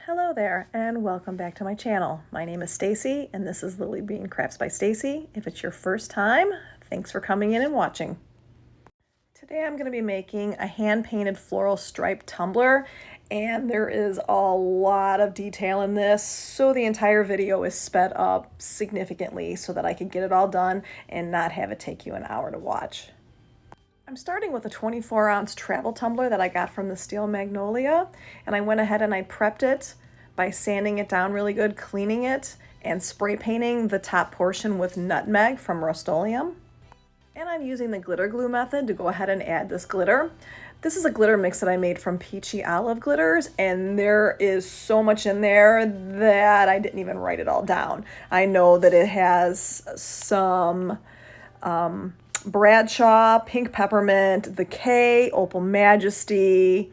Hello there and welcome back to my channel. My name is Stacy and this is Lily Bean Crafts by Stacy. If it's your first time, thanks for coming in and watching. Today I'm going to be making a hand-painted floral striped tumbler, and there is a lot of detail in this, so the entire video is sped up significantly so that I can get it all done and not have it take you an hour to watch. I'm starting with a 24-ounce travel tumbler that I got from the Steel Magnolia, and I went ahead and I prepped it by sanding it down really good, cleaning it, and spray painting the top portion with Nutmeg from Rustoleum. And I'm using the glitter glue method to go ahead and add this glitter. This is a glitter mix that I made from Peachy olive glitters, and there is so much in there that I didn't even write it all down. I know that it has some Bradshaw, pink peppermint, the K, Opal Majesty,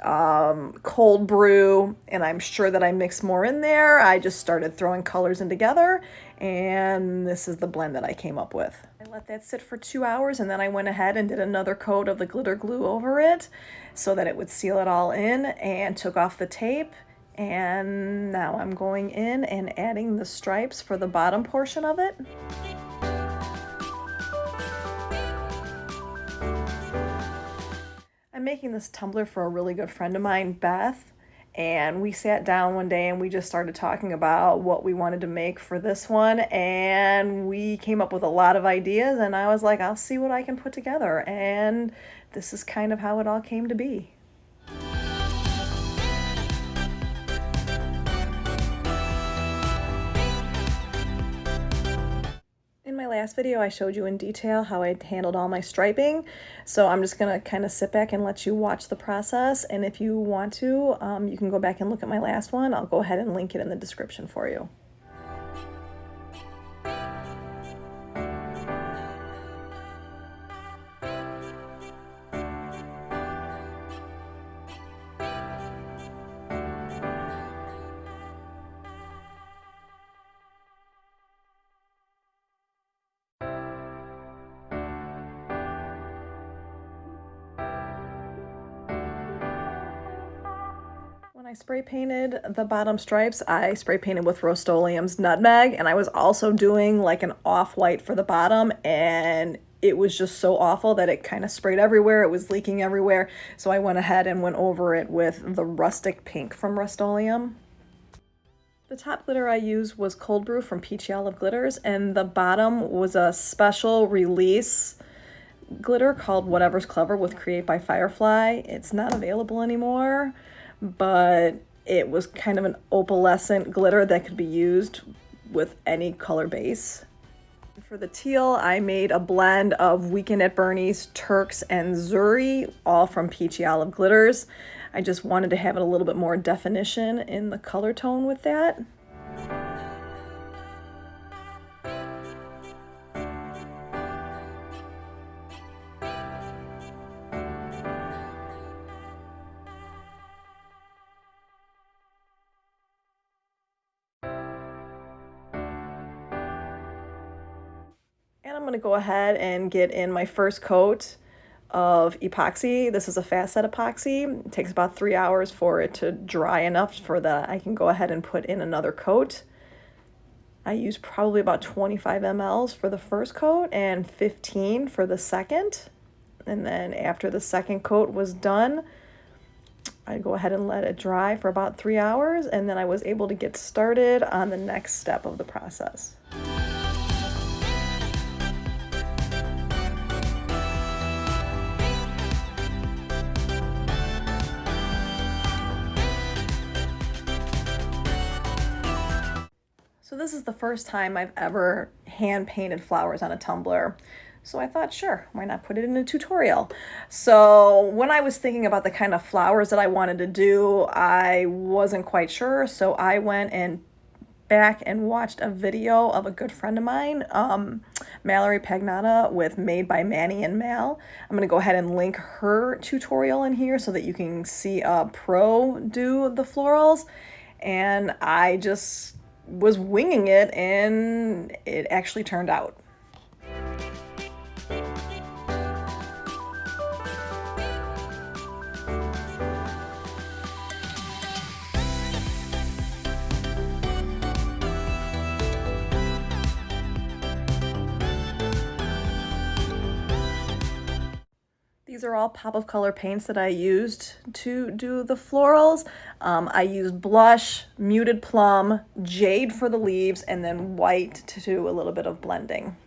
cold brew, and I'm sure that I mixed more in there. I just started throwing colors in together, and this is the blend that I came up with. I let that sit for 2 hours, and then I went ahead and did another coat of the glitter glue over it so that it would seal it all in, and took off the tape. And now I'm going in and adding the stripes for the bottom portion of it. I'm making this tumbler for a really good friend of mine, Beth, and we sat down one day and we just started talking about what we wanted to make for this one, and we came up with a lot of ideas, and I was like, I'll see what I can put together, and this is kind of how it all came to be. In my last video, I showed you in detail how I handled all my striping, so I'm just going to kind of sit back and let you watch the process, and if you want to, you can go back and look at my last one. I'll go ahead and link it in the description for you. When I spray painted the bottom stripes, I spray painted with Rustoleum's Nutmeg, and I was also doing like an off-white for the bottom, and it was just so awful that it kind of sprayed everywhere. It was leaking everywhere, so I went ahead and went over it with the Rustic Pink from Rustoleum. The top glitter I used was Cold Brew from Peachy Olive Glitters, and the bottom was a special release glitter called Whatever's Clever with Create by Firefly. It's not available anymore, but it was kind of an opalescent glitter that could be used with any color base. For the teal, I made a blend of Weekend at Bernie's, Turks, and Zuri, all from Peachy Olive Glitters. I just wanted to have it a little bit more definition in the color tone with that. And I'm going to go ahead and get in my first coat of epoxy. This is a fast set epoxy. It takes about 3 hours for it to dry enough for that I can go ahead and put in another coat. I used probably about 25 mLs for the first coat and 15 for the second. And then after the second coat was done, I go ahead and let it dry for about 3 hours, and then I was able to get started on the next step of the process. So this is the first time I've ever hand painted flowers on a tumbler. So I thought, sure, why not put it in a tutorial? So when I was thinking about the kind of flowers that I wanted to do, I wasn't quite sure. So I went and back and watched a video of a good friend of mine, Mallory Pagnotta, with Made by Manny and Mal. I'm going to go ahead and link her tutorial in here so that you can see a pro do the florals. And I just was winging it, and it actually turned out. These are all pop of color paints that I used to do the florals. I used blush, muted plum, jade for the leaves, and then white to do a little bit of blending.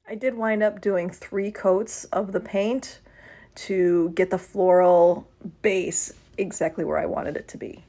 I did wind up doing 3 coats of the paint to get the floral base exactly where I wanted it to be.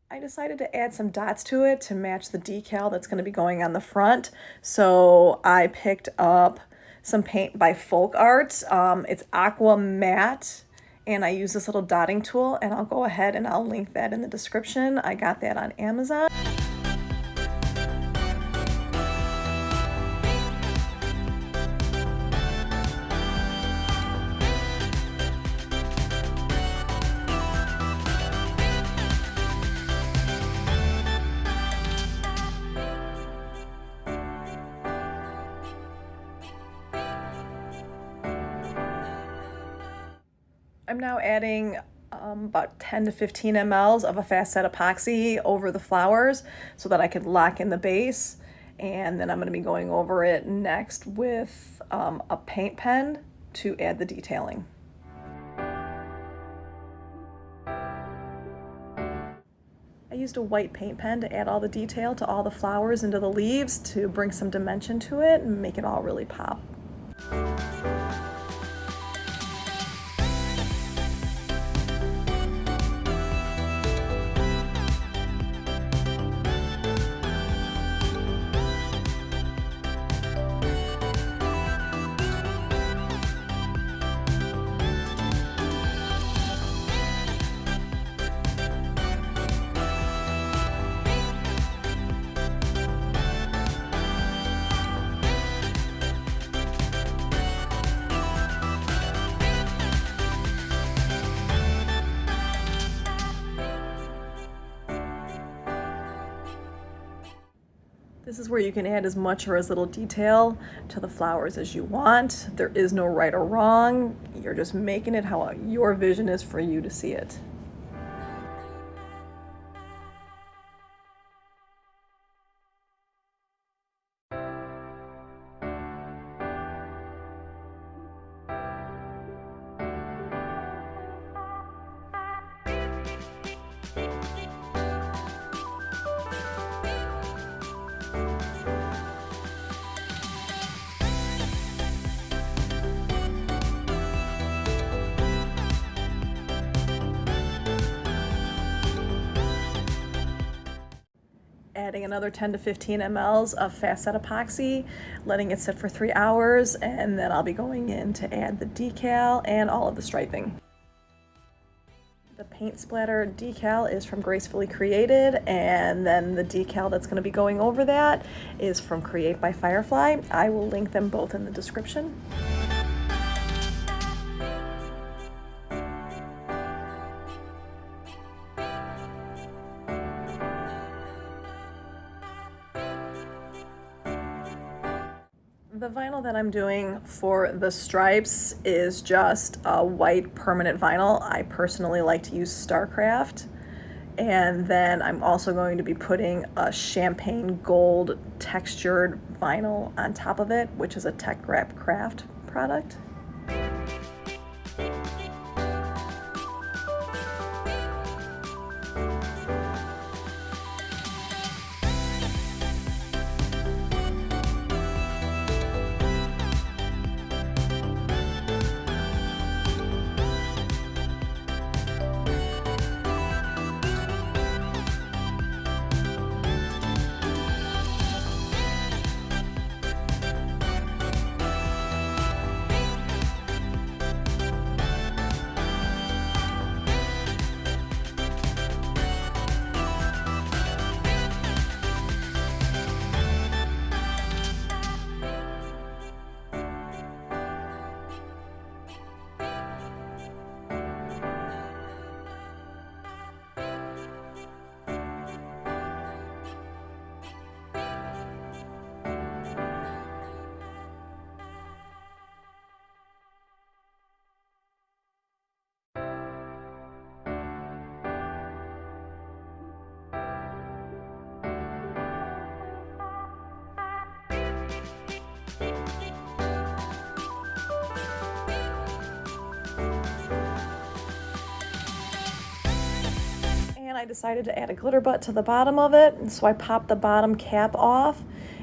I decided to add some dots to it to match the decal that's going to be going on the front. So I picked up some paint by Folk Arts. It's Aqua Matte, and I use this little dotting tool, and I'll go ahead and I'll link that in the description. I got that on Amazon. I'm now adding about 10 to 15 mLs of a fast set epoxy over the flowers so that I could lock in the base. And then I'm going to be going over it next with a paint pen to add the detailing. I used a white paint pen to add all the detail to all the flowers into the leaves to bring some dimension to it and make it all really pop. This is where you can add as much or as little detail to the flowers as you want. There is no right or wrong. You're just making it how your vision is for you to see it. Adding another 10 to 15 mLs of fast set epoxy, letting it sit for 3 hours, and then I'll be going in to add the decal and all of the striping. The paint splatter decal is from Gracefully Created, and then the decal that's going to be going over that is from Create by Firefly. I will link them both in the description. The vinyl that I'm doing for the stripes is just a white permanent vinyl. I personally like to use StarCraft. And then I'm also going to be putting a champagne gold textured vinyl on top of it, which is a Tech Wrap Craft product. I decided to add a glitter butt to the bottom of it, and so I popped the bottom cap off,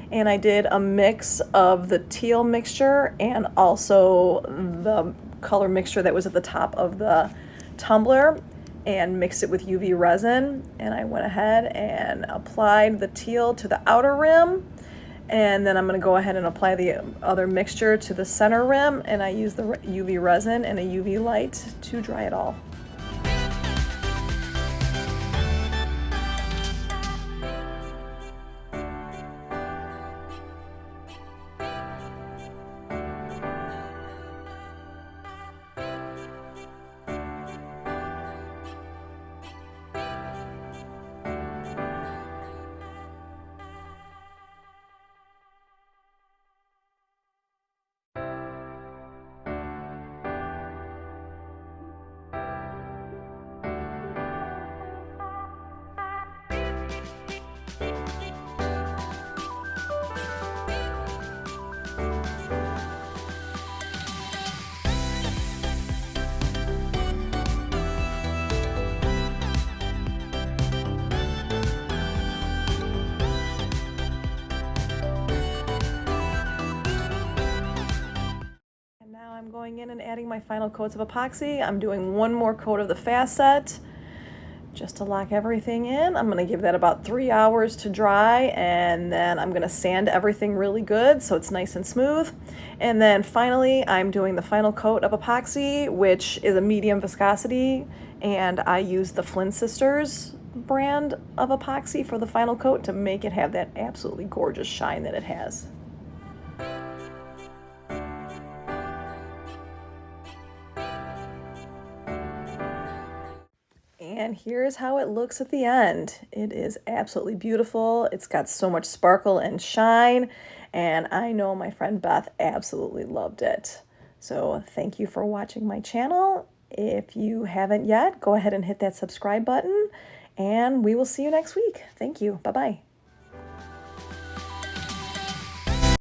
and I did a mix of the teal mixture and also the color mixture that was at the top of the tumbler, and mixed it with UV resin. And I went ahead and applied the teal to the outer rim, and then I'm going to go ahead and apply the other mixture to the center rim, and I use the UV resin and a UV light to dry it all. I'm going in and adding my final coats of epoxy. I'm doing one more coat of the fast set just to lock everything in. I'm going to give that about 3 hours to dry, and then I'm going to sand everything really good so it's nice and smooth. And then finally I'm doing the final coat of epoxy, which is a medium viscosity, and I use the Flynn Sisters brand of epoxy for the final coat to make it have that absolutely gorgeous shine that it has. And here's how it looks at the end. It is absolutely beautiful. It's got so much sparkle and shine, and I know my friend Beth absolutely loved it. So thank you for watching my channel. If you haven't yet, go ahead and hit that subscribe button, and we will see you next week. Thank you. Bye-bye.